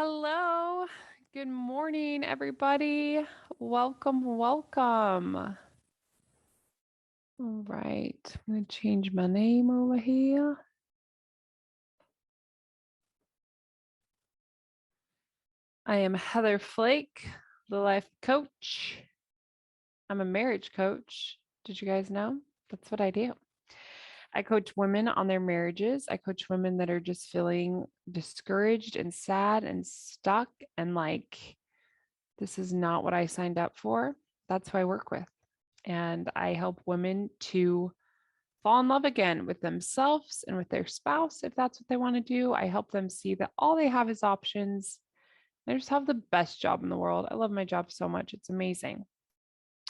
Hello. Good morning, everybody. Welcome. All right. I'm going to change my name over here. I am Heather Flake, the life coach. I'm a marriage coach. Did you guys know? That's what I do. I coach women on their marriages. I coach women that are just feeling discouraged and sad and stuck and like, this is not what I signed up for. That's who I work with. And I help women to fall in love again with themselves and with their spouse if that's what they want to do. I help them see that all they have is options. They just have the best job in the world. I love my job so much. It's amazing.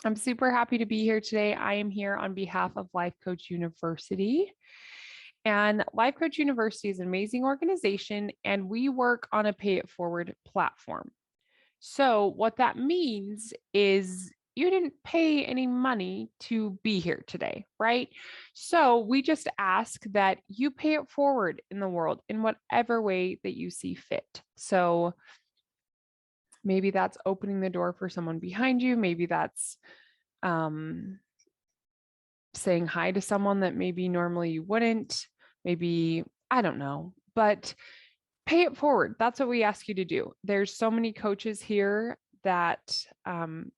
I'm super happy to be here today. I am here on behalf of Life Coach University. And Life Coach University is an amazing organization, and we work on a pay it forward platform. So, what that means is you didn't pay any money to be here today, right? So, we just ask that you pay it forward in the world in whatever way that you see fit. So, maybe that's opening the door for someone behind you. Maybe that's saying hi to someone that maybe normally you wouldn't. Maybe, I don't know, but pay it forward. That's what we ask you to do. There's so many coaches here that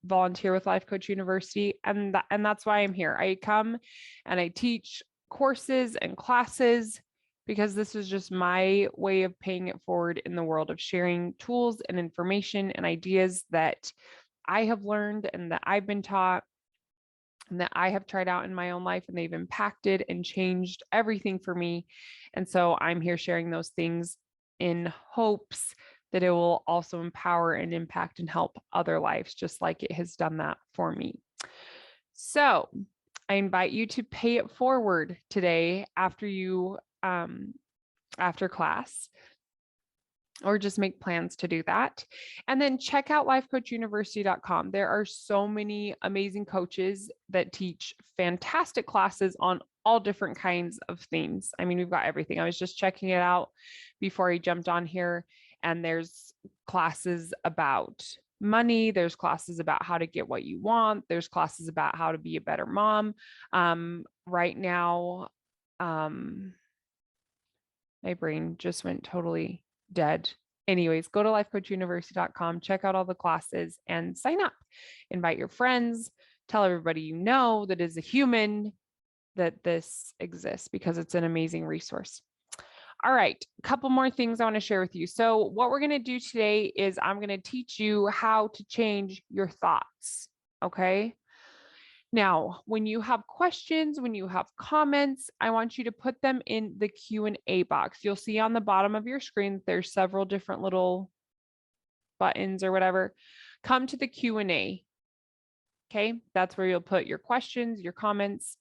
volunteer with Life Coach University, and that's why I'm here. I come and I teach courses and classes because this is just my way of paying it forward in the world of sharing tools and information and ideas that I have learned and that I've been taught and that I have tried out in my own life, and they've impacted and changed everything for me. And so I'm here sharing those things in hopes that it will also empower and impact and help other lives, just like it has done that for me. So I invite you to pay it forward today after after class, or just make plans to do that. And then check out lifecoachuniversity.com. There are so many amazing coaches that teach fantastic classes on all different kinds of things. I mean, we've got everything. I was just checking it out before I jumped on here, and there's classes about money. There's classes about how to get what you want. There's classes about how to be a better mom. Right now, my brain just went totally dead. Anyways, go to lifecoachuniversity.com, check out all the classes and sign up. Invite your friends, tell everybody you know that is a human that this exists, because it's an amazing resource. All right, a couple more things I want to share with you. So what we're going to do today is I'm going to teach you how to change your thoughts, okay? Now, when you have questions, when you have comments, I want you to put them in the Q&A box. You'll see on the bottom of your screen, there's several different little buttons or whatever. Come to the Q&A. Okay, that's where you'll put your questions, your comments,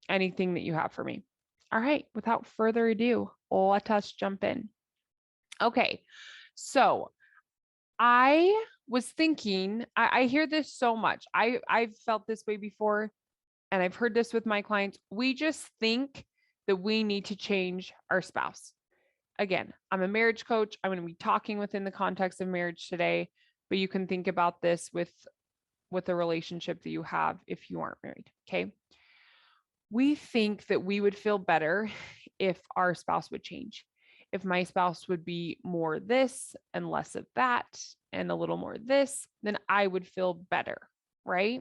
anything that you have for me. All right, without further ado, let us jump in. Okay, so I was thinking, I hear this so much. I've felt this way before, and I've heard this with my clients. We just think that we need to change our spouse. Again, I'm a marriage coach. I'm going to be talking within the context of marriage today, but you can think about this with the relationship that you have if you aren't married. Okay. We think that we would feel better if our spouse would change. If my spouse would be more this and less of that and a little more this, then I would feel better, right?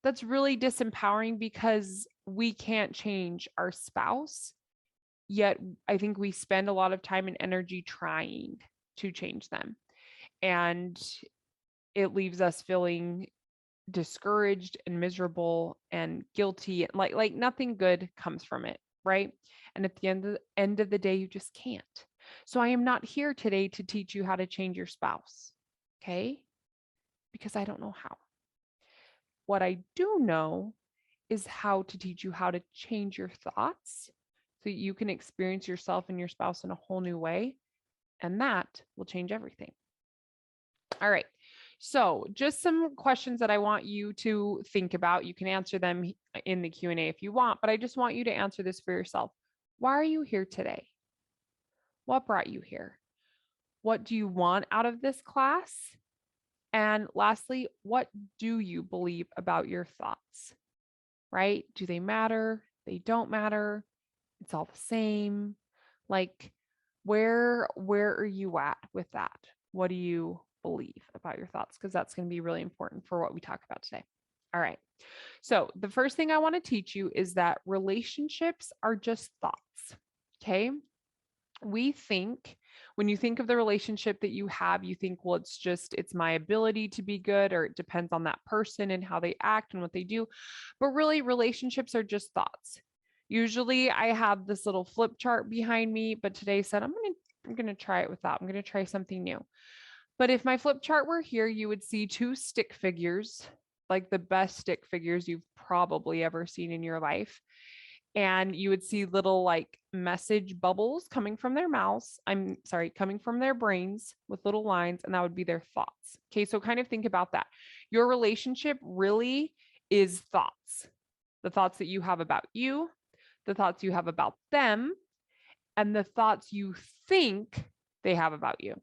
That's really disempowering because we can't change our spouse, yet I think we spend a lot of time and energy trying to change them. And it leaves us feeling discouraged and miserable and guilty. Like nothing good comes from it, right? And at the end of the day, you just can't. So I am not here today to teach you how to change your spouse, okay? Because I don't know how. What I do know is how to teach you how to change your thoughts so you can experience yourself and your spouse in a whole new way. And that will change everything. All right. So just some questions that I want you to think about. You can answer them in the Q&A if you want, but I just want you to answer this for yourself. Why are you here today? What brought you here? What do you want out of this class? And lastly, what do you believe about your thoughts? Right? Do they matter? They don't matter. It's all the same. Like where are you at with that? What do you believe about your thoughts? Because that's going to be really important for what we talk about today. All right. So, the first thing I want to teach you is that relationships are just thoughts. Okay? We think when you think of the relationship that you have, you think, well, it's my ability to be good, or it depends on that person and how they act and what they do. But really, relationships are just thoughts. Usually I have this little flip chart behind me, but today I said I'm going to try it without. I'm going to try something new. But if my flip chart were here, you would see two stick figures, like the best stick figures you've probably ever seen in your life. And you would see little like message bubbles coming from their mouths. Coming from their brains with little lines, and that would be their thoughts. Okay, so kind of think about that. Your relationship really is thoughts. The thoughts that you have about you, the thoughts you have about them, and the thoughts you think they have about you.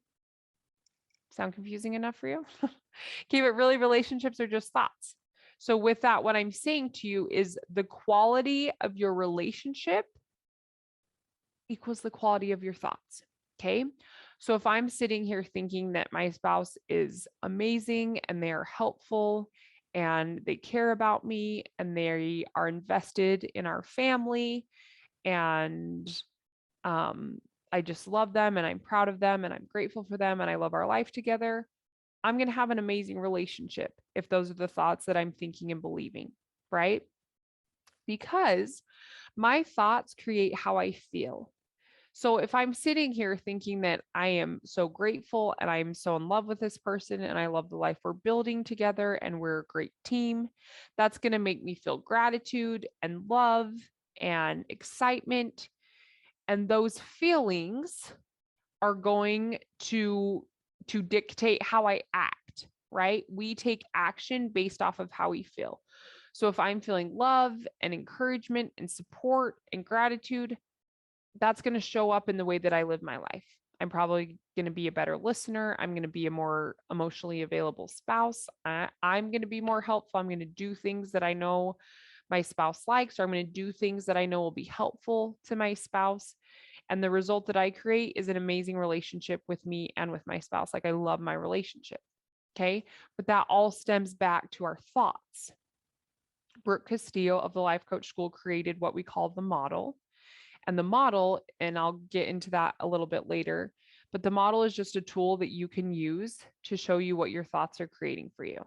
Sound confusing enough for you? Okay, but really, relationships are just thoughts. So, with that, what I'm saying to you is the quality of your relationship equals the quality of your thoughts. Okay. So, if I'm sitting here thinking that my spouse is amazing and they are helpful and they care about me and they are invested in our family and I just love them and I'm proud of them and I'm grateful for them and I love our life together, I'm going to have an amazing relationship if those are the thoughts that I'm thinking and believing, right? Because my thoughts create how I feel. So if I'm sitting here thinking that I am so grateful and I'm so in love with this person and I love the life we're building together and we're a great team, that's going to make me feel gratitude and love and excitement. And those feelings are going to dictate how I act, right? We take action based off of how we feel. So if I'm feeling love and encouragement and support and gratitude, that's going to show up in the way that I live my life. I'm probably going to be a better listener. I'm going to be a more emotionally available spouse. I'm going to be more helpful. I'm going to do things that I know my spouse likes, or I'm going to do things that I know will be helpful to my spouse. And the result that I create is an amazing relationship with me and with my spouse. Like I love my relationship. Okay. But that all stems back to our thoughts. Brooke Castillo of the Life Coach School created what we call the model. And the model, and I'll get into that a little bit later, but the model is just a tool that you can use to show you what your thoughts are creating for you.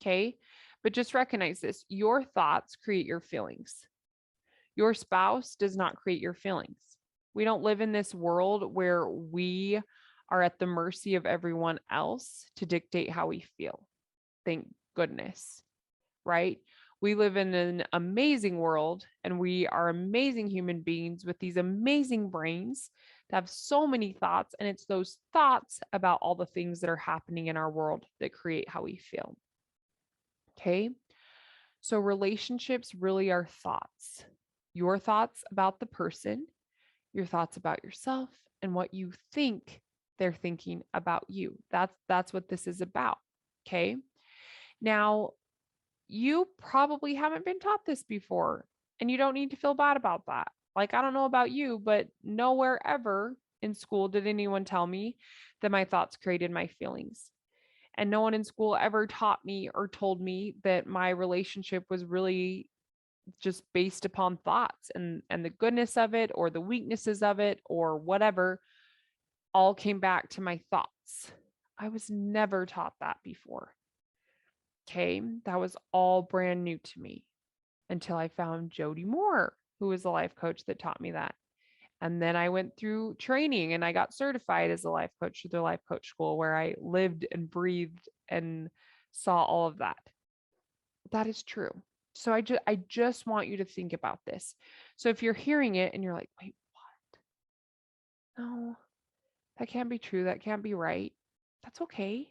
Okay. But just recognize this, your thoughts create your feelings. Your spouse does not create your feelings. We don't live in this world where we are at the mercy of everyone else to dictate how we feel. Thank goodness, right? We live in an amazing world and we are amazing human beings with these amazing brains that have so many thoughts. And it's those thoughts about all the things that are happening in our world that create how we feel. Okay. So relationships really are thoughts. Your thoughts about the person, your thoughts about yourself, and what you think they're thinking about you. That's what this is about. Okay. Now, you probably haven't been taught this before, and you don't need to feel bad about that. Like, I don't know about you, but nowhere ever in school did anyone tell me that my thoughts created my feelings. And no one in school ever taught me or told me that my relationship was really just based upon thoughts, and the goodness of it or the weaknesses of it or whatever all came back to my thoughts. I was never taught that before. Okay, that was all brand new to me until I found Jody Moore, who was a life coach that taught me that. And then I went through training and I got certified as a life coach through the life coach school, where I lived and breathed and saw all of that. That is true. So I just want you to think about this. So if you're hearing it and you're like, wait, what? No, that can't be true. That can't be right. That's okay.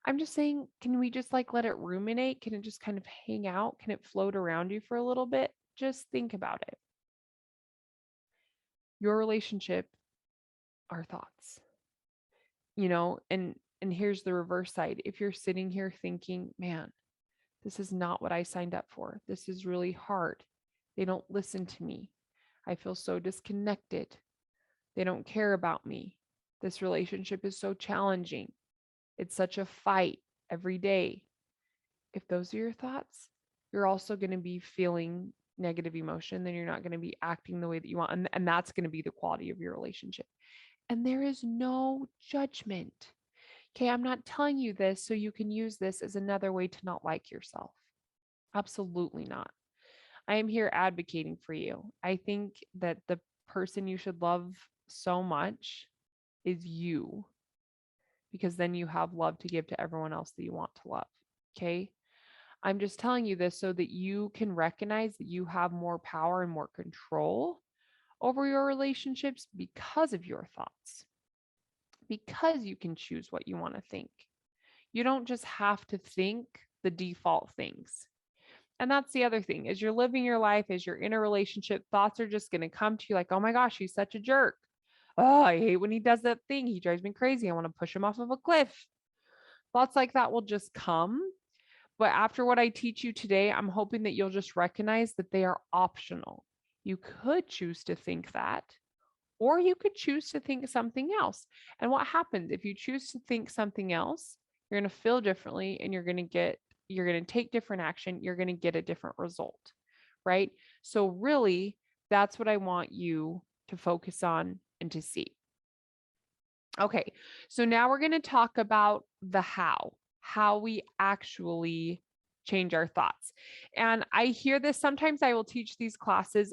I'm just saying, can we just like let it ruminate? Can it just kind of hang out? Can it float around you for a little bit? Just think about it. Your relationship are thoughts. and here's the reverse side. If you're sitting here thinking, man, this is not what I signed up for. This is really hard. They don't listen to me. I feel so disconnected. They don't care about me. This relationship is so challenging. It's such a fight every day. If those are your thoughts, you're also going to be feeling negative emotion. Then you're not going to be acting the way that you want. And that's going to be the quality of your relationship. And there is no judgment. Okay, I'm not telling you this so you can use this as another way to not like yourself. Absolutely not. I am here advocating for you. I think that the person you should love so much is you, because then you have love to give to everyone else that you want to love. Okay. I'm just telling you this so that you can recognize that you have more power and more control over your relationships because of your thoughts, because you can choose what you want to think. You don't just have to think the default things. And that's the other thing. As you're living your life, as you're in a relationship, thoughts are just going to come to you like, oh my gosh, he's such a jerk. Oh, I hate when he does that thing. He drives me crazy. I want to push him off of a cliff. Thoughts like that will just come. But after what I teach you today, I'm hoping that you'll just recognize that they are optional. You could choose to think that, or you could choose to think something else. And what happens if you choose to think something else? You're going to feel differently, and you're going to take different action. You're going to get a different result, right? So really, that's what I want you to focus on and to see. Okay, so now we're going to talk about the how we actually change our thoughts. And I hear this, sometimes I will teach these classes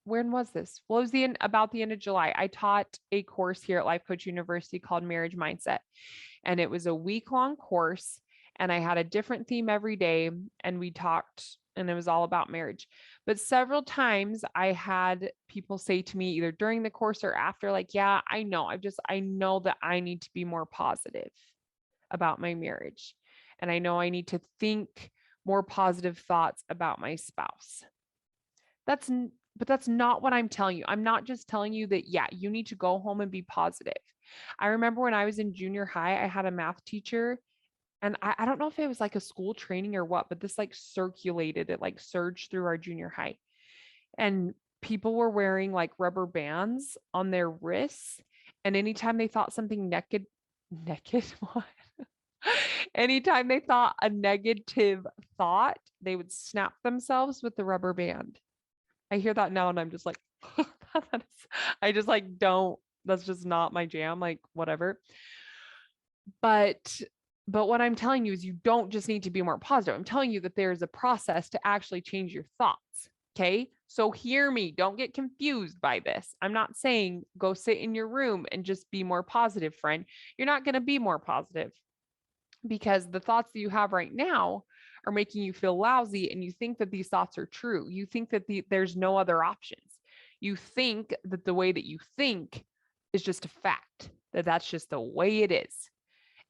when was this? Well, it was about the end of July. I taught a course here at Life Coach University called Marriage Mindset. And it was a week-long course. And I had a different theme every day. And we talked, and it was all about marriage. But several times I had people say to me, either during the course or after, like, yeah, I know that I need to be more positive about my marriage. And I know I need to think more positive thoughts about my spouse. But that's not what I'm telling you. I'm not just telling you that, yeah, you need to go home and be positive. I remember when I was in junior high, I had a math teacher, and I don't know if it was like a school training or what, but this like circulated, it like surged through our junior high. And people were wearing like rubber bands on their wrists. And anytime they thought something naked, what? Anytime they thought a negative thought, they would snap themselves with the rubber band. I hear that now and I'm just like, I just like don't, that's just not my jam, like whatever. But what I'm telling you is you don't just need to be more positive. I'm telling you that there's a process to actually change your thoughts. Okay. So hear me. Don't get confused by this. I'm not saying go sit in your room and just be more positive, friend. You're not going to be more positive because the thoughts that you have right now are making you feel lousy, and you think that these thoughts are true. You think that there's no other options. You think that the way that you think is just a fact, that that's just the way it is.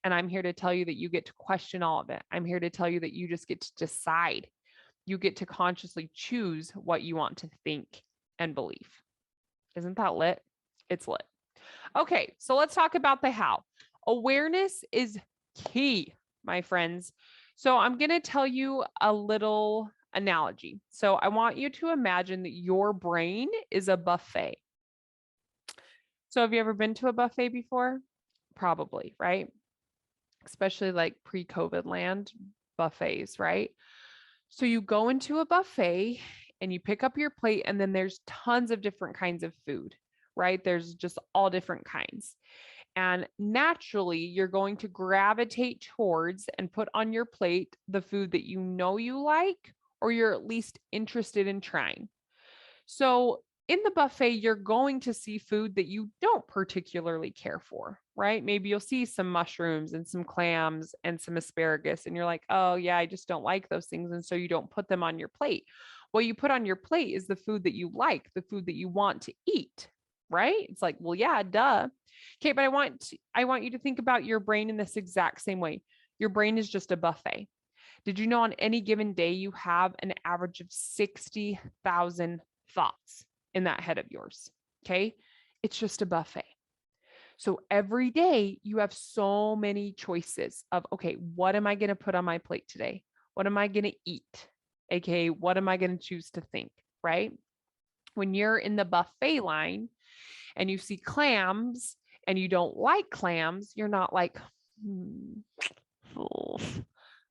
And I'm here to tell you that you get to question all of it. I'm here to tell you that you just get to decide. You get to consciously choose what you want to think and believe. Isn't that lit? It's lit. Okay, so let's talk about the how. Awareness is key, my friends. So I'm going to tell you a little analogy. So I want you to imagine that your brain is a buffet. So have you ever been to a buffet before? Probably, right? Especially like pre-COVID land buffets, right? So you go into a buffet and you pick up your plate, and then there's tons of different kinds of food, right? There's just all different kinds. And naturally, you're going to gravitate towards and put on your plate the food that you know you like, or you're at least interested in trying. So in the buffet, you're going to see food that you don't particularly care for, right? Maybe you'll see some mushrooms and some clams and some asparagus, and you're like, oh yeah, I just don't like those things. And so you don't put them on your plate. What you put on your plate is the food that you like, the food that you want to eat, right? It's like, well, yeah, duh. Okay, but I want you to think about your brain in this exact same way. Your brain is just a buffet. Did you know on any given day you have an average of 60,000 thoughts in that head of yours? Okay, it's just a buffet. So every day you have so many choices of, okay, what am I going to put on my plate today? What am I going to eat? AKA, what am I going to choose to think, right? When you're in the buffet line and you see clams and you don't like clams, you're not like, I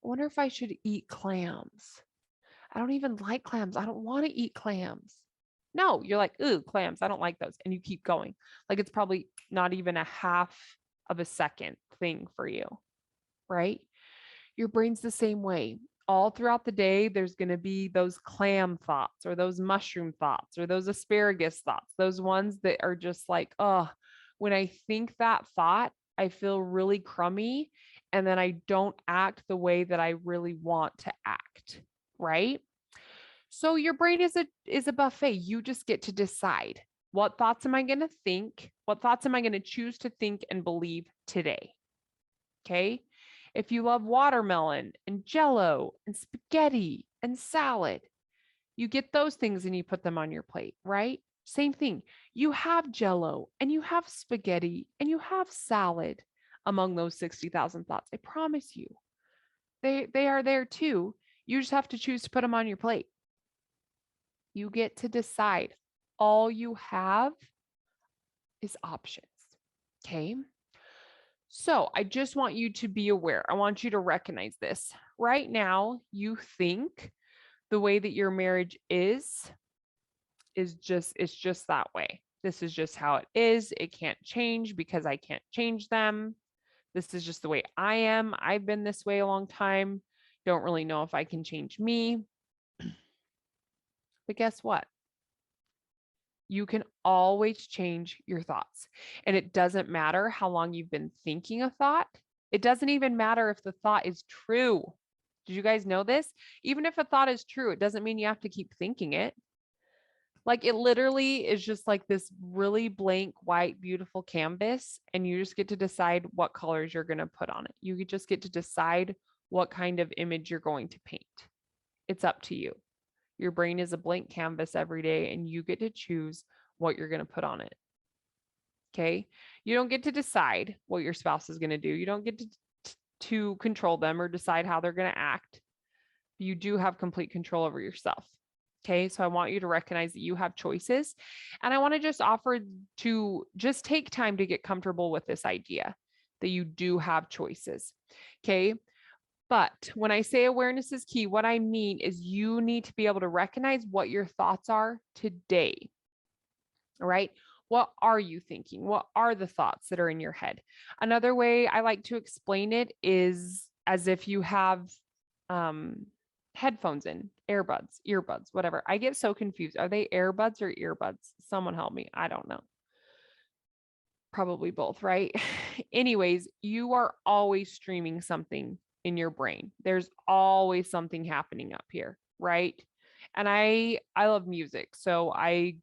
wonder if I should eat clams. I don't even like clams. I don't want to eat clams. No, you're like, ooh, clams. I don't like those. And you keep going. Like it's probably not even a half of a second thing for you, right? Your brain's the same way. All throughout the day, there's going to be those clam thoughts or those mushroom thoughts or those asparagus thoughts, those ones that are just like, oh, when I think that thought, I feel really crummy. And then I don't act the way that I really want to act, right? So your brain is a buffet. You just get to decide, what thoughts am I going to think? What thoughts am I going to choose to think and believe today? Okay? If you love watermelon and jello and spaghetti and salad, you get those things and you put them on your plate, right? Same thing. You have jello and you have spaghetti and you have salad among those 60,000 thoughts. I promise you. They are there too. You just have to choose to put them on your plate. You get to decide. All you have is options. Okay. So I just want you to be aware. I want you to recognize this. Right now, you think the way that your marriage is it's just that way. This is just how it is. It can't change because I can't change them. This is just the way I am. I've been this way a long time. Don't really know if I can change me. But guess what? You can always change your thoughts. And it doesn't matter how long you've been thinking a thought. It doesn't even matter if the thought is true. Did you guys know this? Even if a thought is true, it doesn't mean you have to keep thinking it. Like it literally is just like this really blank, white, beautiful canvas. And you just get to decide what colors you're going to put on it. You just get to decide what kind of image you're going to paint. It's up to you. Your brain is a blank canvas every day, and you get to choose what you're going to put on it. Okay. You don't get to decide what your spouse is going to do. You don't get to control them or decide how they're going to act. You do have complete control over yourself. Okay. So I want you to recognize that you have choices. And I want to just offer to just take time to get comfortable with this idea that you do have choices. Okay. But when I say awareness is key, what I mean is you need to be able to recognize what your thoughts are today. All right. What are you thinking? What are the thoughts that are in your head? Another way I like to explain it is as if you have headphones in, earbuds, whatever. I get so confused. Are they airbuds or earbuds? Someone help me. I don't know. Probably both, right? Anyways, you are always streaming something in your brain. There's always something happening up here, right? And I love music, so I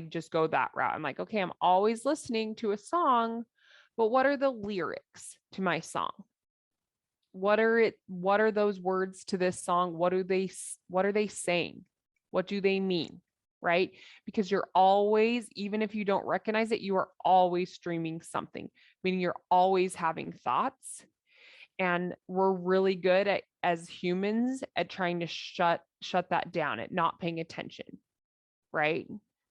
just go that route. I'm like, okay, I'm always listening to a song, but what are the lyrics to my song? What are those words to this song? What are they saying? What do they mean? Right? Because you're always, even if you don't recognize it, you are always streaming something, meaning you're always having thoughts. And we're really good at, as humans, at trying to shut that down, at not paying attention, right?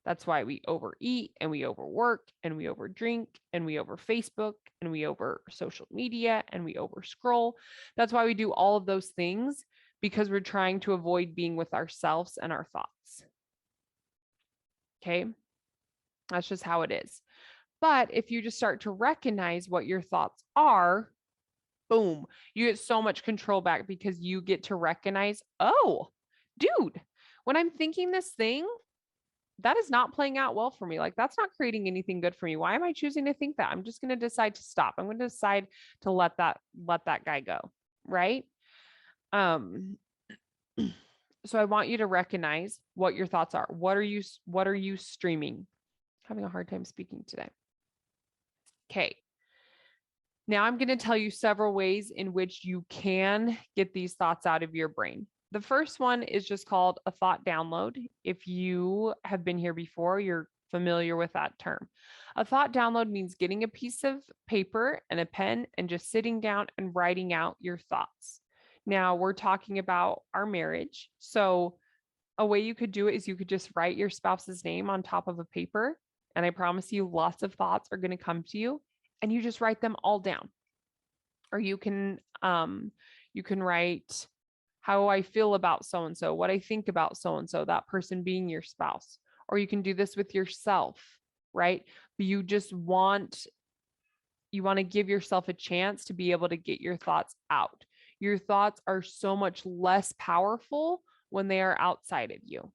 That's why we overeat and we overwork and we overdrink and we over Facebook and we over social media and we over scroll. That's why we do all of those things, because we're trying to avoid being with ourselves and our thoughts. Okay. That's just how it is. But if you just start to recognize what your thoughts are, boom, you get so much control back, because you get to recognize, oh, dude, when I'm thinking this thing, that is not playing out well for me. Like that's not creating anything good for me. Why am I choosing to think that? I'm just going to decide to stop. I'm going to decide to let that guy go. Right. So I want you to recognize what your thoughts are. What are you streaming? Having a hard time speaking today. Okay. Now I'm going to tell you several ways in which you can get these thoughts out of your brain. The first one is just called a thought download. If you have been here before, you're familiar with that term. A thought download means getting a piece of paper and a pen and just sitting down and writing out your thoughts. Now we're talking about our marriage. So a way you could do it is you could just write your spouse's name on top of a paper. And I promise you, lots of thoughts are going to come to you, and you just write them all down. Or you can write how I feel about so and so, what I think about so and so, that person being your spouse. Or you can do this with yourself, right? But you want to give yourself a chance to be able to get your thoughts out. Your thoughts are so much less powerful when they are outside of you.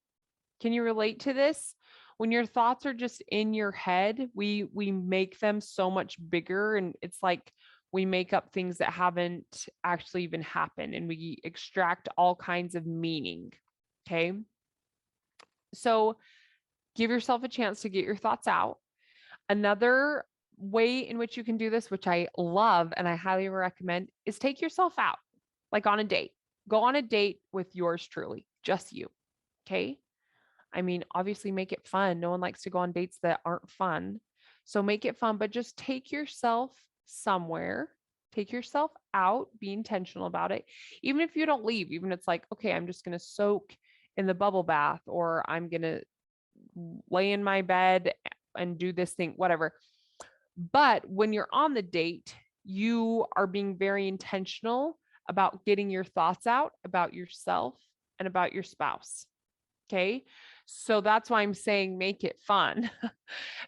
Can you relate to this? When your thoughts are just in your head, we make them so much bigger, and it's like we make up things that haven't actually even happened, and we extract all kinds of meaning. Okay. So give yourself a chance to get your thoughts out. Another way in which you can do this, which I love and I highly recommend, is take yourself out, like on a date. Go on a date with yours truly, just you. Okay. I mean, obviously make it fun. No one likes to go on dates that aren't fun. So make it fun, but just take yourself somewhere, take yourself out, be intentional about it. Even if you don't leave, even if it's like, okay, I'm just going to soak in the bubble bath, or I'm going to lay in my bed and do this thing, whatever. But when you're on the date, you are being very intentional about getting your thoughts out about yourself and about your spouse. Okay. So that's why I'm saying make it fun,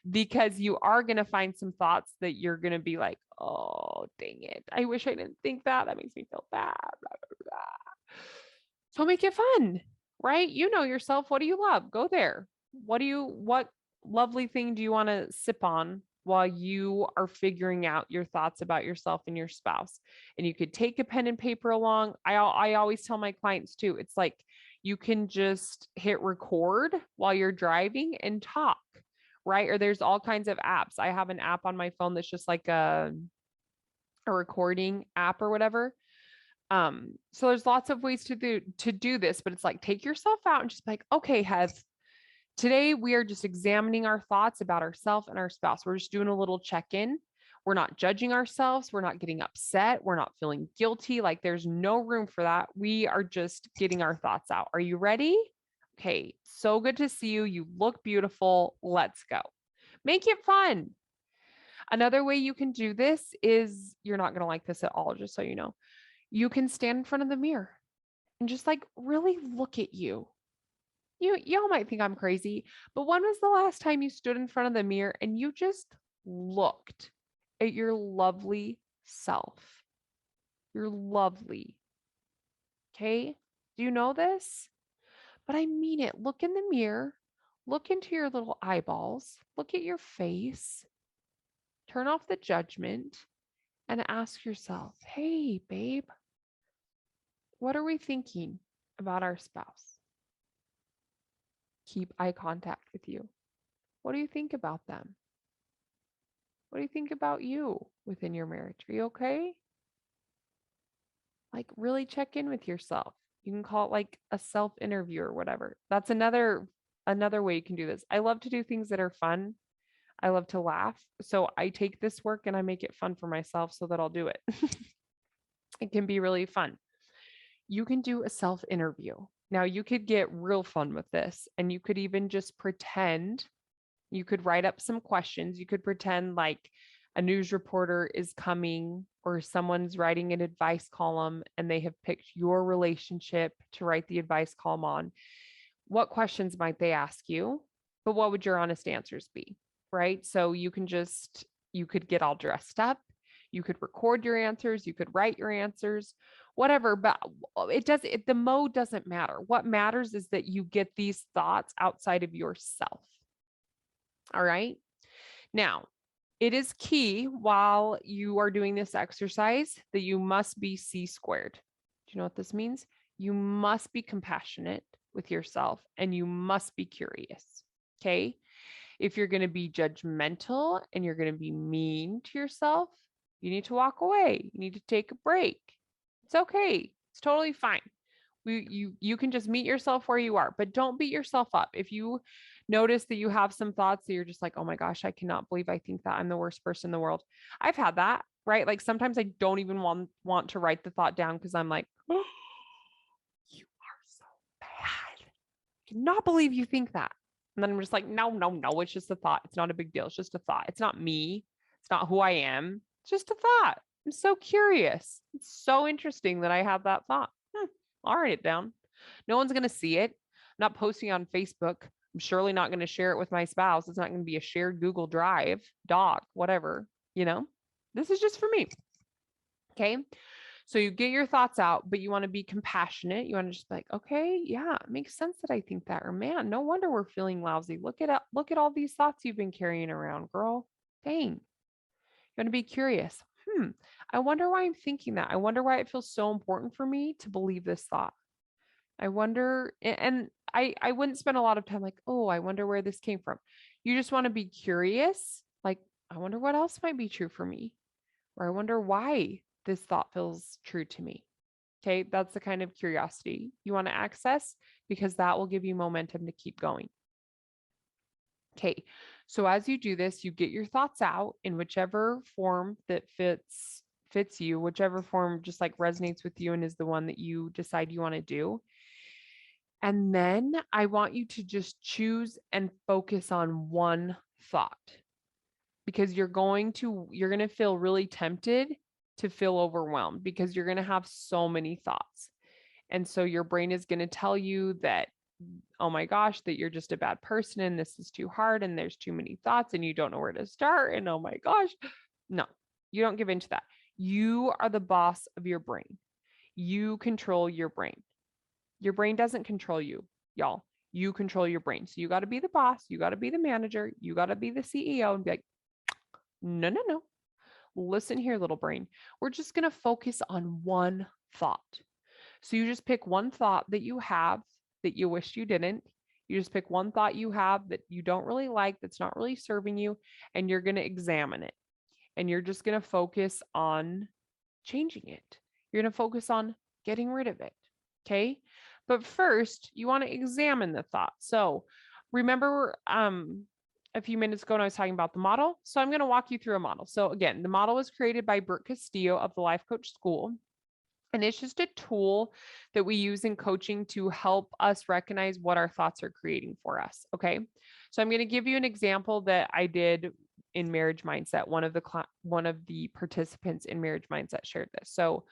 because you are going to find some thoughts that you're going to be like, oh, dang it. I wish I didn't think that. That makes me feel bad. Blah, blah, blah. So make it fun, right? You know yourself. What do you love? Go there. What lovely thing do you want to sip on while you are figuring out your thoughts about yourself and your spouse? And you could take a pen and paper along. I always tell my clients too, it's like you can just hit record while you're driving and talk, right? Or there's all kinds of apps. I have an app on my phone that's just like a recording app or whatever. So there's lots of ways to do this, but it's like take yourself out and just be like, okay, Heath, today we are just examining our thoughts about ourselves and our spouse. We're just doing a little check-in. We're not judging ourselves. We're not getting upset. We're not feeling guilty. Like there's no room for that. We are just getting our thoughts out. Are you ready? Okay. So good to see you. You look beautiful. Let's go. Make it fun. Another way you can do this is, you're not going to like this at all, just so you know. You can stand in front of the mirror and just like really look at you. Y'all might think I'm crazy, but when was the last time you stood in front of the mirror and you just looked at your lovely self? You're lovely. Okay? Do you know this? But I mean it. Look in the mirror, look into your little eyeballs, look at your face, turn off the judgment, and ask yourself, hey, babe, what are we thinking about our spouse? Keep eye contact with you. What do you think about them? What do you think about you within your marriage? Are you okay? Like really check in with yourself. You can call it like a self interview or whatever. That's another way you can do this. I love to do things that are fun. I love to laugh. So I take this work and I make it fun for myself so that I'll do it. It can be really fun. You can do a self interview. Now you could get real fun with this, and you could even just pretend. You could write up some questions. You could pretend like a news reporter is coming, or someone's writing an advice column and they have picked your relationship to write the advice column on. What questions might they ask you? But what would your honest answers be? Right? So you could get all dressed up. You could record your answers. You could write your answers, whatever. But the mode doesn't matter. What matters is that you get these thoughts outside of yourself. All right. Now, it is key while you are doing this exercise that you must be C-squared. Do you know what this means? You must be compassionate with yourself and you must be curious. Okay. If you're going to be judgmental and you're going to be mean to yourself, you need to walk away. You need to take a break. It's okay. It's totally fine. You can just meet yourself where you are, but don't beat yourself up. If you Notice that you have some thoughts that you're just like, oh my gosh, I cannot believe I think that I'm the worst person in the world. I've had that, right? Like sometimes I don't even want to write the thought down because I'm like, oh, you are so bad. I cannot believe you think that. And then I'm just like, no, no, no, it's just a thought. It's not a big deal. It's just a thought. It's not me. It's not who I am. It's just a thought. I'm so curious. It's so interesting that I have that thought. I'll write it down. No one's going to see it. I'm not posting on Facebook. I'm surely not going to share it with my spouse. It's not going to be a shared Google Drive, doc, whatever, you know? This is just for me. Okay. So you get your thoughts out, but you want to be compassionate. You want to just be like, okay, yeah, it makes sense that I think that. Or man, no wonder we're feeling lousy. Look at all these thoughts you've been carrying around, girl. Dang. You want to be curious. I wonder why I'm thinking that. I wonder why it feels so important for me to believe this thought. I wonder, and I wouldn't spend a lot of time like, oh, I wonder where this came from. You just want to be curious. Like, I wonder what else might be true for me, or I wonder why this thought feels true to me. Okay, that's the kind of curiosity you want to access because that will give you momentum to keep going. Okay, so as you do this, you get your thoughts out in whichever form that fits you, whichever form just like resonates with you and is the one that you decide you want to do. And then I want you to just choose and focus on one thought because you're going to feel really tempted to feel overwhelmed because you're going to have so many thoughts. And so your brain is going to tell you that, oh my gosh, that you're just a bad person and this is too hard and there's too many thoughts and you don't know where to start. And oh my gosh, no, you don't give in to that. You are the boss of your brain. You control your brain. Your brain doesn't control you, y'all. You control your brain. So you got to be the boss. You got to be the manager. You got to be the CEO and be like, no, no, no. Listen here, little brain. We're just going to focus on one thought. So you just pick one thought that you have that you wish you didn't. You just pick one thought you have that you don't really like, that's not really serving you, and you're going to examine it. And you're just going to focus on changing it. You're going to focus on getting rid of it. Okay. But first, you want to examine the thought. So remember a few minutes ago when I was talking about the model. So I'm going to walk you through a model. So again, the model was created by Brooke Castillo of the Life Coach School. And it's just a tool that we use in coaching to help us recognize what our thoughts are creating for us. Okay. So I'm going to give you an example that I did in Marriage Mindset. One of the participants in Marriage Mindset shared this. So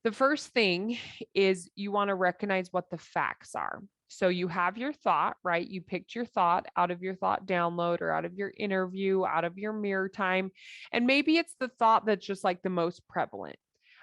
the first thing is you want to recognize what the facts are. So you have your thought, right? You picked your thought out of your thought download or out of your interview, out of your mirror time. And maybe it's the thought that's just like the most prevalent.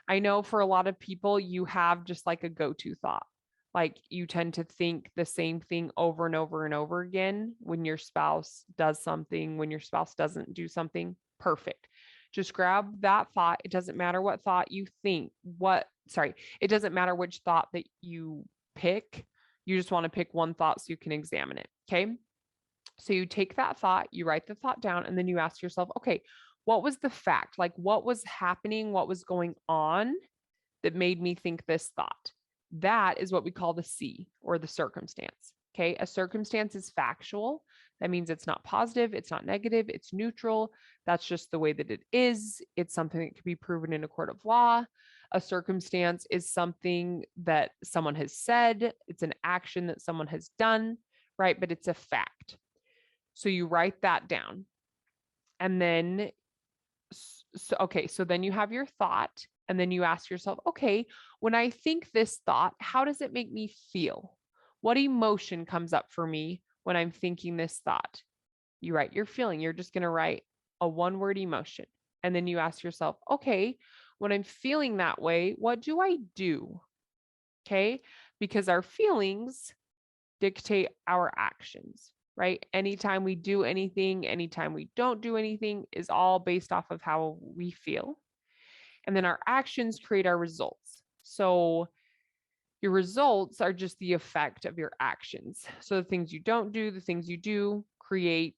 I know for a lot of people, you have just like a go-to thought. Like you tend to think the same thing over and over and over again when your spouse does something, when your spouse doesn't do something. Perfect. Just grab that thought. It doesn't matter what thought you think, it doesn't matter which thought that you pick. You just want to pick one thought so you can examine it. Okay. So you take that thought, you write the thought down, and then you ask yourself, okay, what was the fact? Like what was happening? What was going on that made me think this thought? That is what we call the C, or the circumstance. Okay. A circumstance is factual. That means it's not positive. It's not negative. It's neutral. That's just the way that it is. It's something that can be proven in a court of law. A circumstance is something that someone has said. It's an action that someone has done, right? But it's a fact. So you write that down. And then, so then you have your thought. And then you ask yourself, okay, when I think this thought, how does it make me feel? What emotion comes up for me when I'm thinking this thought? You write your feeling. You're just going to write a one-word emotion. And then you ask yourself, okay, when I'm feeling that way, what do I do? Okay, because our feelings dictate our actions, right? Anytime we do anything, anytime we don't do anything is all based off of how we feel. And then our actions create our results. So your results are just the effect of your actions. So the things you don't do, the things you do create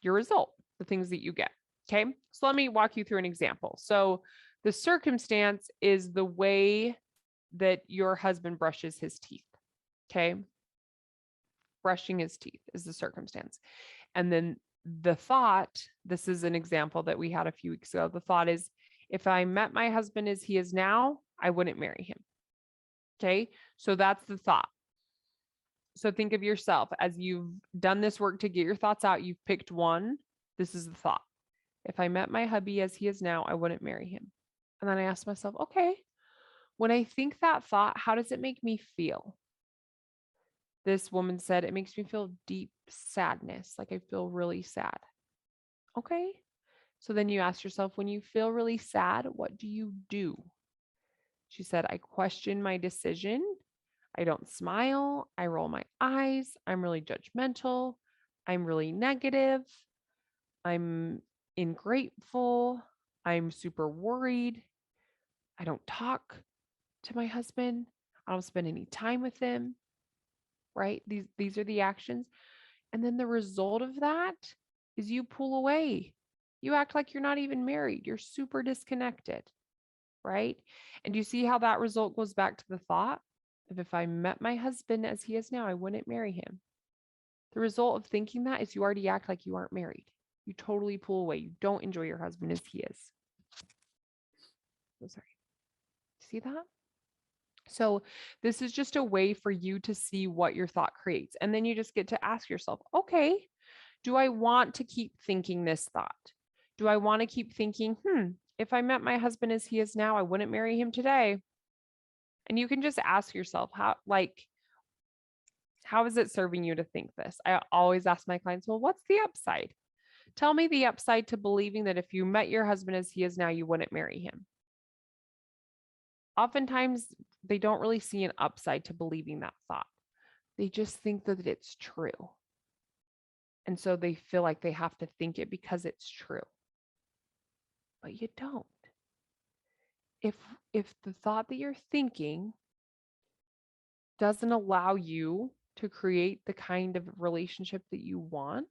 your result, the things that you get. Okay. So let me walk you through an example. So the circumstance is the way that your husband brushes his teeth. Okay. brushing his teeth is the circumstance. And then the thought, this is an example that we had a few weeks ago. The thought is, if I met my husband as he is now, I wouldn't marry him. Okay. So that's the thought. So think of yourself as you've done this work to get your thoughts out. You've picked one. This is the thought. If I met my hubby as he is now, I wouldn't marry him. And then I asked myself, okay, when I think that thought, how does it make me feel? This woman said, it makes me feel deep sadness. Like I feel really sad. Okay. So then you ask yourself, when you feel really sad, what do you do? She said, I question my decision. I don't smile. I roll my eyes. I'm really judgmental. I'm really negative. I'm ingrateful. I'm super worried. I don't talk to my husband. I don't spend any time with him. Right? These are the actions. And then the result of that is you pull away. You act like you're not even married. You're super disconnected. Right? And you see how that result goes back to the thought of if I met my husband as he is now, I wouldn't marry him. The result of thinking that is you already act like you aren't married. You totally pull away. You don't enjoy your husband as he is. Oh, sorry. See that? So this is just a way for you to see what your thought creates. And then you just get to ask yourself, okay, do I want to keep thinking this thought? Do I want to keep thinking, if I met my husband as he is now, I wouldn't marry him today? And you can just ask yourself, how is it serving you to think this? I always ask my clients, well, what's the upside? Tell me the upside to believing that if you met your husband as he is now, you wouldn't marry him. Oftentimes, they don't really see an upside to believing that thought. They just think that it's true. And so they feel like they have to think it because it's true. But you don't. If the thought that you're thinking doesn't allow you to create the kind of relationship that you want,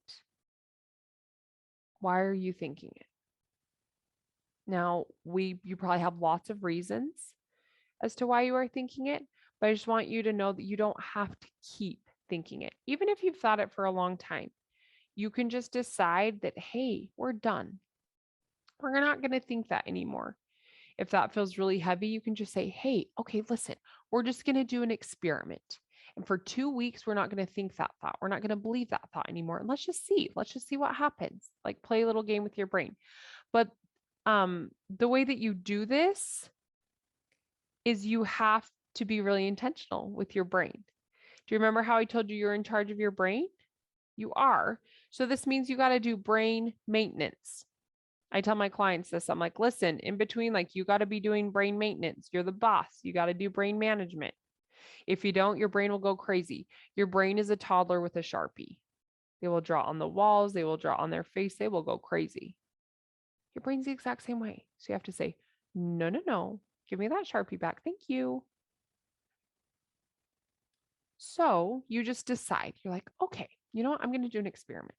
why are you thinking it? Now, you probably have lots of reasons as to why you are thinking it, but I just want you to know that you don't have to keep thinking it. Even if you've thought it for a long time, you can just decide that, hey, we're done. We're not going to think that anymore. If that feels really heavy, you can just say, hey, okay, listen, we're just going to do an experiment. And for 2 weeks, we're not going to think that thought. We're not going to believe that thought anymore. And let's just see what happens. Like play a little game with your brain. But the way that you do this is you have to be really intentional with your brain. Do you remember how I told you you're in charge of your brain? You are. So this means you got to do brain maintenance. I tell my clients this. I'm like, listen, in between, like you got to be doing brain maintenance. You're the boss. You got to do brain management. If you don't, your brain will go crazy. Your brain is a toddler with a Sharpie. They will draw on the walls. They will draw on their face. They will go crazy. Your brain's the exact same way. So you have to say, no, no, no. Give me that Sharpie back. Thank you. So you just decide. You're like, okay, you know what? I'm going to do an experiment.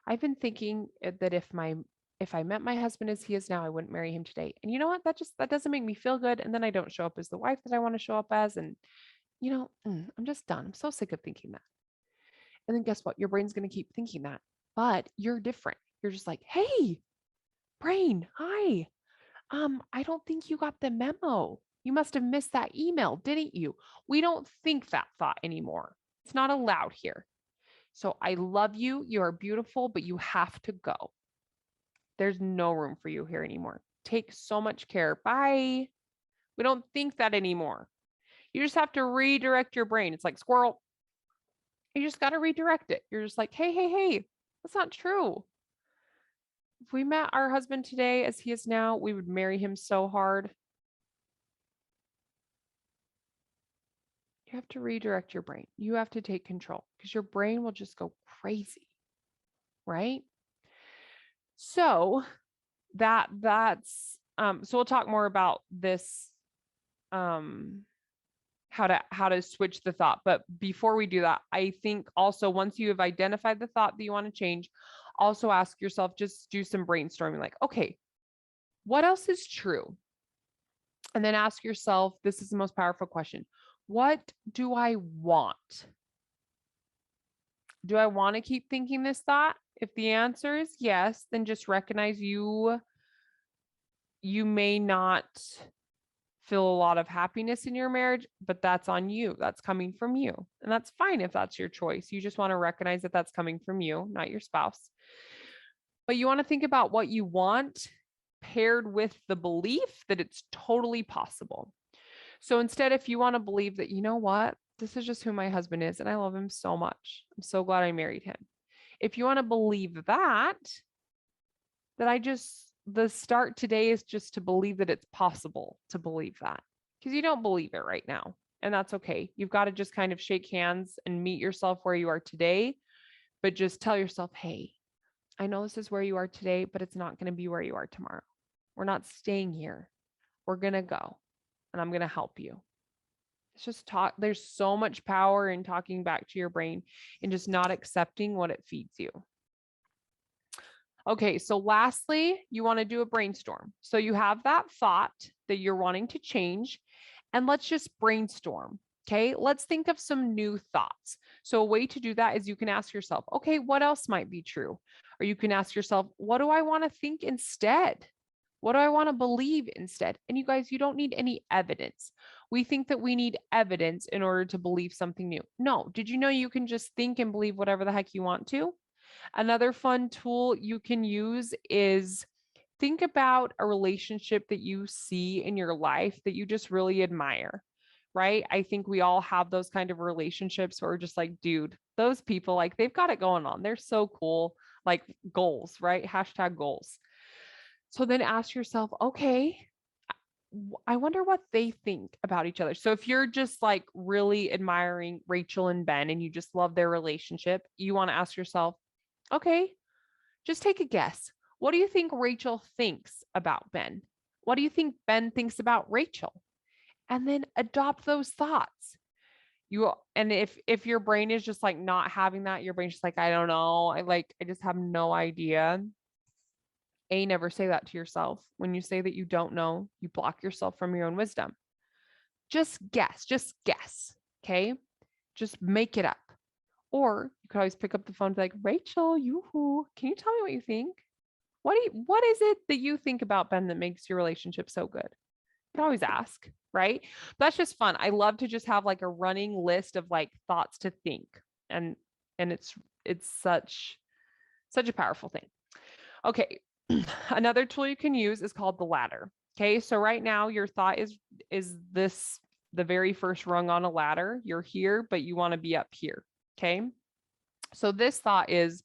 I've been thinking that if I met my husband as he is now, I wouldn't marry him today. And you know what? That doesn't make me feel good. And then I don't show up as the wife that I want to show up as. And I'm just done. I'm so sick of thinking that. And then guess what? Your brain's going to keep thinking that, but you're different. You're just like, hey, brain, hi. I don't think you got the memo. You must have missed that email, didn't you? We don't think that thought anymore. It's not allowed here. So I love you. You are beautiful, but you have to go. There's no room for you here anymore. Take so much care. Bye. We don't think that anymore. You just have to redirect your brain. It's like squirrel. You just got to redirect it. You're just like, hey, that's not true. If we met our husband today as he is now, we would marry him so hard. You have to redirect your brain. You have to take control because your brain will just go crazy, right? So that's so we'll talk more about this, how to switch the thought. But before we do that, I think also once you have identified the thought that you want to change, also ask yourself, just do some brainstorming, like, okay, what else is true? And then ask yourself, this is the most powerful question. What do I want? Do I want to keep thinking this thought? If the answer is yes, then just recognize you may not feel a lot of happiness in your marriage, but that's on you. That's coming from you. And that's fine if that's your choice. You just want to recognize that that's coming from you, not your spouse. But you want to think about what you want paired with the belief that it's totally possible. So instead, if you want to believe that, you know what, this is just who my husband is and I love him so much. I'm so glad I married him. If you want to believe that, the start today is just to believe that it's possible to believe that, because you don't believe it right now. And that's okay. You've got to just kind of shake hands and meet yourself where you are today, but just tell yourself, hey, I know this is where you are today, but it's not going to be where you are tomorrow. We're not staying here. We're going to go and I'm going to help you. It's just talk. There's so much power in talking back to your brain and just not accepting what it feeds you. Okay, so lastly, you want to do a brainstorm. So you have that thought that you're wanting to change, and let's just brainstorm. Okay, let's think of some new thoughts. So a way to do that is you can ask yourself, okay, what else might be true? Or you can ask yourself, what do I want to think instead? What do I want to believe instead? And you guys, you don't need any evidence. We think that we need evidence in order to believe something new. No, did you know you can just think and believe whatever the heck you want to? Another fun tool you can use is think about a relationship that you see in your life that you just really admire, right? I think we all have those kind of relationships where we're just like, dude, those people, like they've got it going on. They're so cool, like goals, right? Hashtag goals. So then ask yourself, okay, I wonder what they think about each other. So if you're just like really admiring Rachel and Ben and you just love their relationship, you want to ask yourself, okay, just take a guess. What do you think Rachel thinks about Ben? What do you think Ben thinks about Rachel? And then adopt those thoughts. And if your brain is just like not having that, your brain's just like, I don't know. I just have no idea. Never say that to yourself. When you say that you don't know, you block yourself from your own wisdom. Just guess. Okay. Just make it up. Or you could always pick up the phone and be like, Rachel, can you tell me what you think? What is it that you think about Ben that makes your relationship so good? You can always ask, right? That's just fun. I love to just have like a running list of like thoughts to think. And it's such a powerful thing. Okay. Another tool you can use is called the ladder. Okay. So right now your thought is this the very first rung on a ladder? You're here, but you want to be up here. Okay. So this thought is,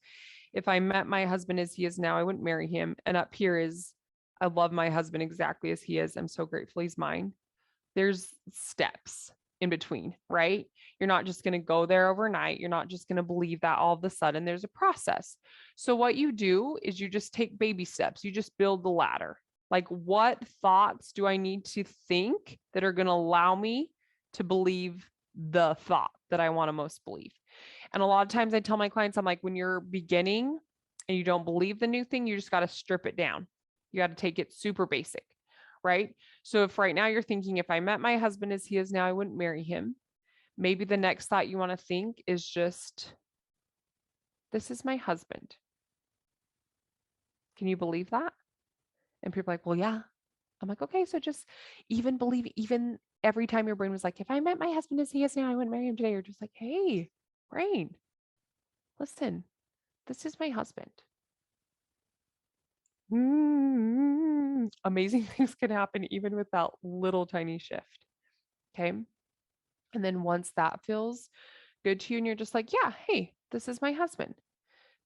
if I met my husband as he is now, I wouldn't marry him. And up here is, I love my husband exactly as he is. I'm so grateful he's mine. There's steps in between, right? You're not just going to go there overnight. You're not just going to believe that all of a sudden. There's a process. So what you do is you just take baby steps. You just build the ladder. Like, what thoughts do I need to think that are going to allow me to believe the thought that I want to most believe? And a lot of times I tell my clients, I'm like, when you're beginning and you don't believe the new thing, you just got to strip it down. You got to take it super basic, right? So if right now you're thinking, if I met my husband as he is now, I wouldn't marry him. Maybe the next thought you want to think is just, this is my husband. Can you believe that? And people are like, well, yeah. I'm like, okay, so just even believe, even every time your brain was like, if I met my husband as he is now, I wouldn't marry him today. You're just like, hey, brain, listen, this is my husband. Amazing things can happen even with that little tiny shift. Okay. And then once that feels good to you and you're just like, yeah, hey, this is my husband.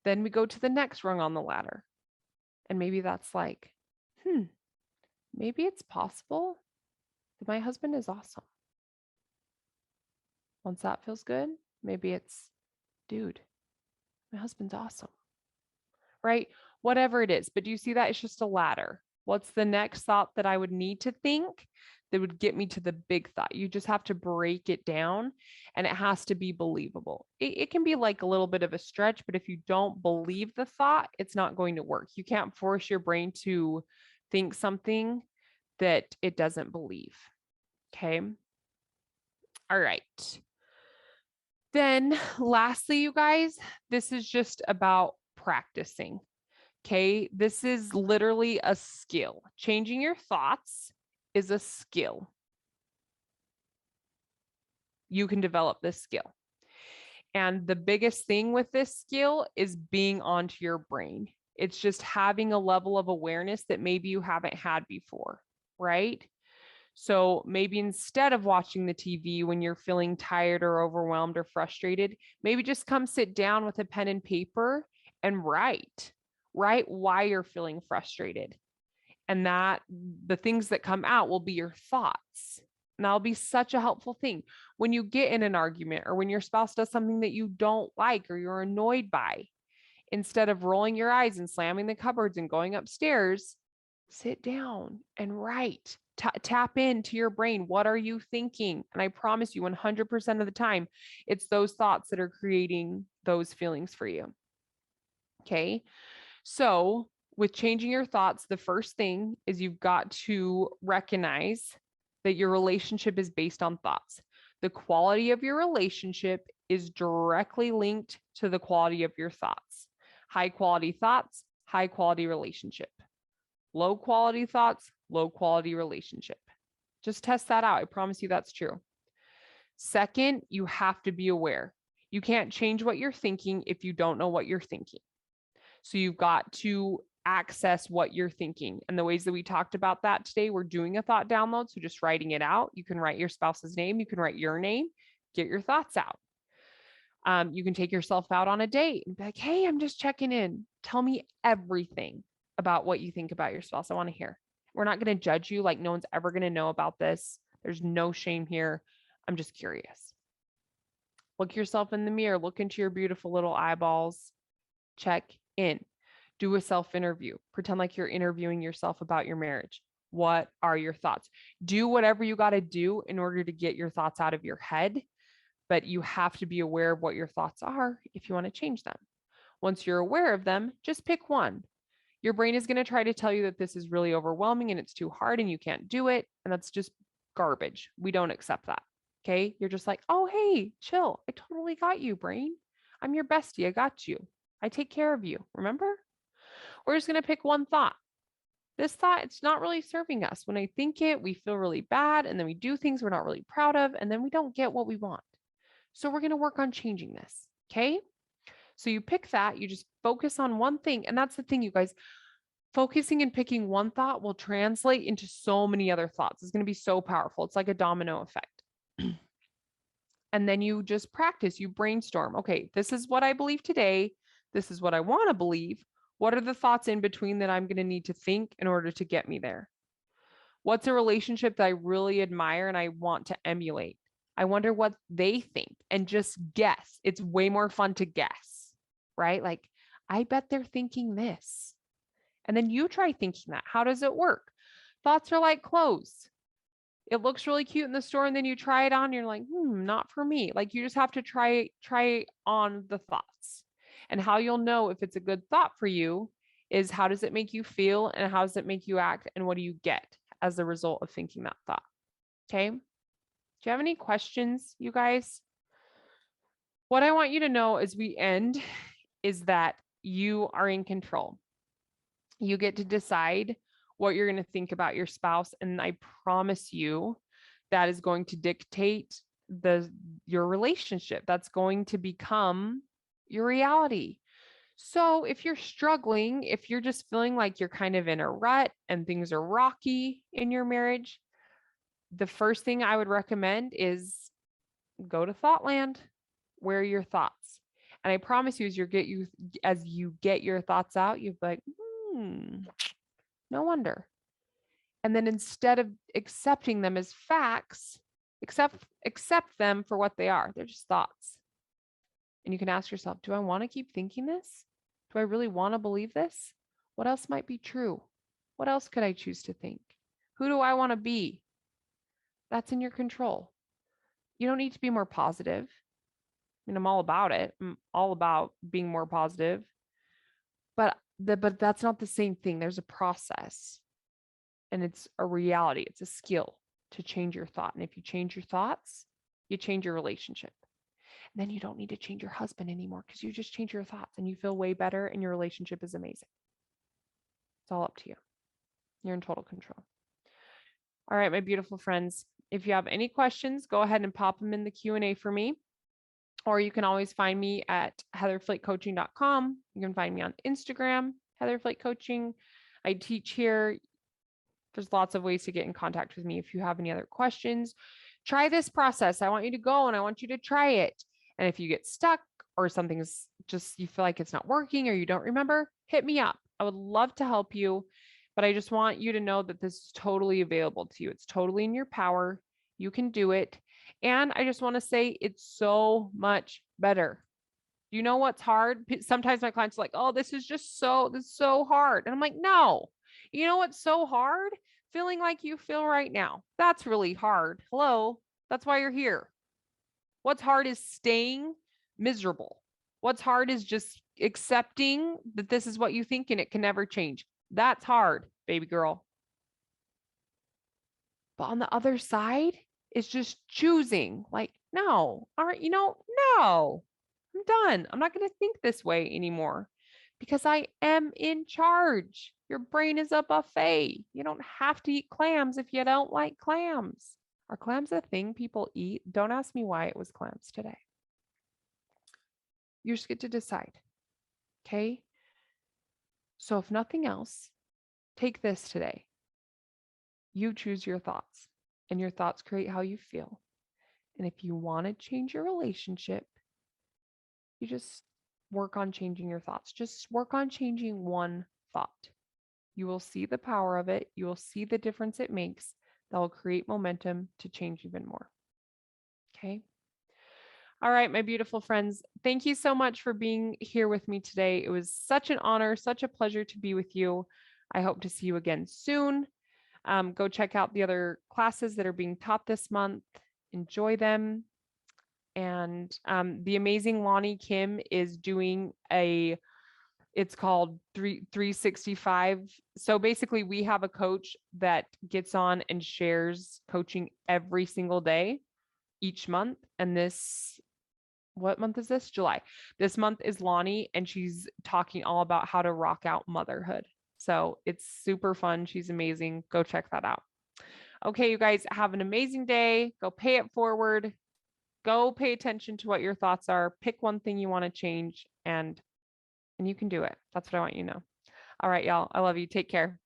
Then we go to the next rung on the ladder. And maybe that's like, maybe it's possible that my husband is awesome. Once that feels good, maybe it's, dude, my husband's awesome. Right? Whatever it is. But do you see that? It's just a ladder. What's the next thought that I would need to think that would get me to the big thought? You just have to break it down and it has to be believable. It can be like a little bit of a stretch, but if you don't believe the thought, it's not going to work. You can't force your brain to think something that it doesn't believe. Okay. All right. Then lastly, you guys, this is just about practicing. Okay. This is literally a skill. Changing your thoughts is a skill. You can develop this skill. And the biggest thing with this skill is being onto your brain. It's just having a level of awareness that maybe you haven't had before, right? So maybe instead of watching the TV when you're feeling tired or overwhelmed or frustrated, maybe just come sit down with a pen and paper and write why you're feeling frustrated. And that the things that come out will be your thoughts. And that'll be such a helpful thing. When you get in an argument or when your spouse does something that you don't like or you're annoyed by, instead of rolling your eyes and slamming the cupboards and going upstairs, sit down and write. Tap into your brain. What are you thinking? And I promise you, 100% of the time, it's those thoughts that are creating those feelings for you. Okay. So, with changing your thoughts, the first thing is you've got to recognize that your relationship is based on thoughts. The quality of your relationship is directly linked to the quality of your thoughts. High quality thoughts, high quality relationship. Low quality thoughts, low quality relationship. Just test that out. I promise you that's true. Second, you have to be aware. You can't change what you're thinking if you don't know what you're thinking. So you've got to access what you're thinking. And the ways that we talked about that today, we're doing a thought download. So just writing it out. You can write your spouse's name. You can write your name, get your thoughts out. You can take yourself out on a date and be like, hey, I'm just checking in. Tell me everything about what you think about your spouse. I want to hear. We're not going to judge you. Like no one's ever going to know about this. There's no shame here. I'm just curious. Look yourself in the mirror. Look into your beautiful little eyeballs. Check in. Do a self-interview. Pretend like you're interviewing yourself about your marriage. What are your thoughts? Do whatever you got to do in order to get your thoughts out of your head, but you have to be aware of what your thoughts are if you want to change them. Once you're aware of them, just pick one. Your brain is going to try to tell you that this is really overwhelming and it's too hard and you can't do it. And that's just garbage. We don't accept that. Okay. You're just like, oh, hey, chill. I totally got you, brain. I'm your bestie. I got you. I take care of you. Remember? We're just going to pick one thought. This thought, it's not really serving us. When I think it, we feel really bad. And then we do things we're not really proud of. And then we don't get what we want. So we're going to work on changing this. Okay. So you pick that, you just focus on one thing. And that's the thing, you guys, focusing and picking one thought will translate into so many other thoughts. It's going to be so powerful. It's like a domino effect. And then you just practice, you brainstorm. Okay, this is what I believe today. This is what I want to believe. What are the thoughts in between that I'm going to need to think in order to get me there? What's a relationship that I really admire and I want to emulate? I wonder what they think and just guess. It's way more fun to guess, right? Like, I bet they're thinking this. And then you try thinking that. How does it work? Thoughts are like clothes. It looks really cute in the store and then you try it on and you're like, not for me. Like you just have to try on the thoughts. And how you'll know if it's a good thought for you is how does it make you feel and how does it make you act and what do you get as a result of thinking that thought? Okay. Do you have any questions, you guys? What I want you to know as we end is that you are in control. You get to decide what you're going to think about your spouse. And I promise you that is going to dictate your relationship. That's going to become your reality. So if you're struggling, if you're just feeling like you're kind of in a rut and things are rocky in your marriage, the first thing I would recommend is go to Thoughtland. Where are your thoughts? And I promise you, as you get your thoughts out, you'll be like, no wonder. And then instead of accepting them as facts, accept them for what they are. They're just thoughts. And you can ask yourself, do I want to keep thinking this? Do I really want to believe this? What else might be true? What else could I choose to think? Who do I want to be? That's in your control. You don't need to be more positive. I mean, I'm all about it. I'm all about being more positive. But that's not the same thing. There's a process. And it's a reality. It's a skill to change your thought. And if you change your thoughts, you change your relationship. Then you don't need to change your husband anymore because you just change your thoughts and you feel way better and your relationship is amazing. It's all up to you. You're in total control. All right, my beautiful friends. If you have any questions, go ahead and pop them in the Q&A for me. Or you can always find me at heatherflakecoaching.com. You can find me on Instagram, Heather Flake Coaching. I teach here. There's lots of ways to get in contact with me if you have any other questions. Try this process. I want you to go and I want you to try it. And if you get stuck or something's just, you feel like it's not working or you don't remember, hit me up. I would love to help you, but I just want you to know that this is totally available to you. It's totally in your power. You can do it. And I just want to say it's so much better. You know what's hard? Sometimes my clients are like, oh, this is so hard. And I'm like, no, you know what's so hard? Feeling like you feel right now. That's really hard. Hello. That's why you're here. What's hard is staying miserable. What's hard is just accepting that this is what you think and it can never change. That's hard, baby girl. But on the other side is just choosing like, no, all right, no, I'm done. I'm not going to think this way anymore because I am in charge. Your brain is a buffet. You don't have to eat clams if you don't like clams. Are clams a thing people eat? Don't ask me why it was clams today. You just get to decide. Okay. So if nothing else, take this today. You choose your thoughts, and your thoughts create how you feel. And if you want to change your relationship, you just work on changing your thoughts. Just work on changing one thought. You will see the power of it. You will see the difference it makes that will create momentum to change even more. Okay. All right, my beautiful friends, thank you so much for being here with me today. It was such an honor, such a pleasure to be with you. I hope to see you again soon. Go check out the other classes that are being taught this month. Enjoy them. And the amazing Lonnie Kim is doing it's called 365. So basically we have a coach that gets on and shares coaching every single day each month. And what month is this? July. This month is Lonnie, and she's talking all about how to rock out motherhood. So it's super fun. She's amazing. Go check that out. Okay, you guys have an amazing day. Go pay it forward. Go pay attention to what your thoughts are. Pick one thing you want to change, and you can do it. That's what I want you to know. All right, y'all. I love you. Take care.